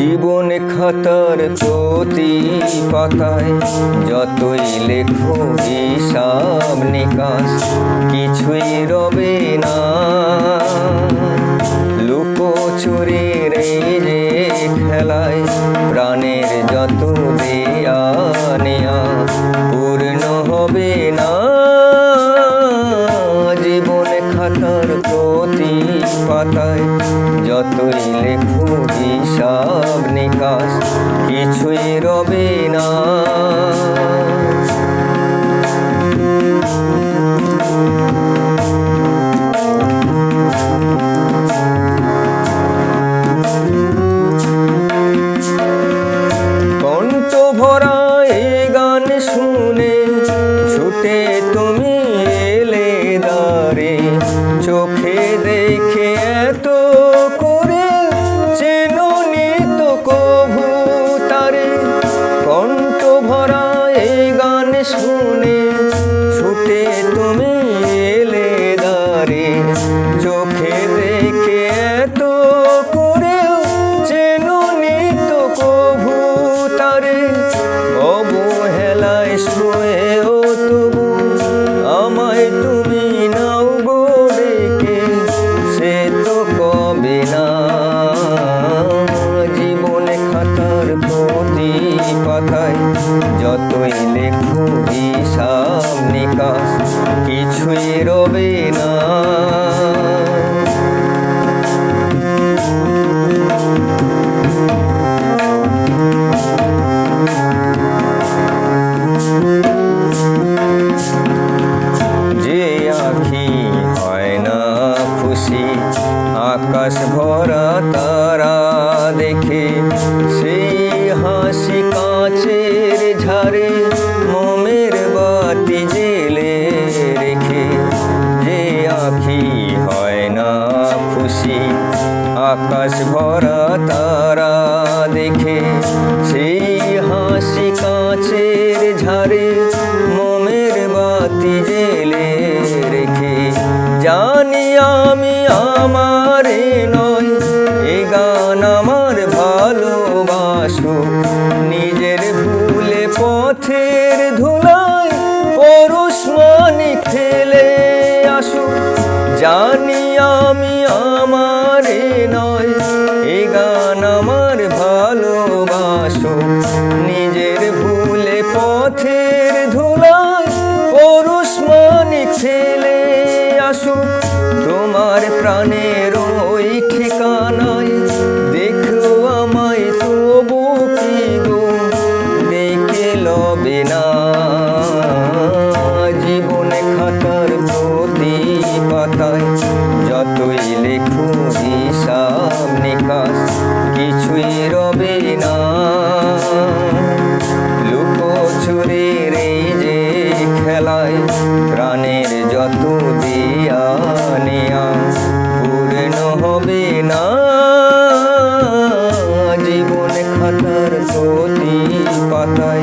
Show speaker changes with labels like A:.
A: জীবন খাতার প্রতি পাতায় যতই লেখো হিসাব নিকাশ কিছুই রবে না। লুকোচুরির এই যে খেলায় প্রাণের যত দেয়া নেয়া পূর্ণ হবে না। জীবন খাতার প্রতি পাতায় যতই লেখো হিসাব নিকাশ কিছুই রবে না। কণ্ঠ ভরা এই গান শুনে ছুটে তুমি এলে দ্বারে, চোখে দেখে এত করে চেননি তো কভু তারে। কণ্ঠ ভরা এই গান শুনে ছুটে তুমি এলে দ্বারে, চোখে দেখে এত করে চেননি তো কভু তারে। অবহেলায় শুয়েও তবু আমায় তুমি নাও গো ডেকে, সে তো কবে না। জীবন খাতার প্রতি পাতায় যতই লেখো হিসাব নিকাশ কিছুই রবে না। যে আঁখি হয় না খুশি আকাশ ভরা তারা দেখে, সেই হাসি কাঁচের ঝাড়ে মোমের বাতি জেলে রেখে। যে আঁখি হয় না খুশি আকাশ ভরা তারা দেখে, সেই হাসি কাঁচের ঝাড়ে মোমের বাতি জেলে রেখে। জানি আমি আমার নয় এ গান আমার ভালোবাসো, নিজের ভুলে পথের ধুলায় পরশ মানিক ফেলে আসো। জানি আমি আমার নয় এ গান আমার ভালোবাসো, নিজের ভুলে পথের ধুলায় পরশ মানিক ফেলে আসো। তোমার প্রাণের ওই ঠিকানায় দেখো আমায় তবু কি গো দেখে লবে না। জীবন খাতার প্রতি পাতায় যতই লেখো হিসাব নিকাশ কিছুই রবে না। লুকোচুরির এই যে খেলায় প্রাণের যত দেয়া নেয়া পূর্ণ হবে না। জীবন খাতার প্রতি পাতায়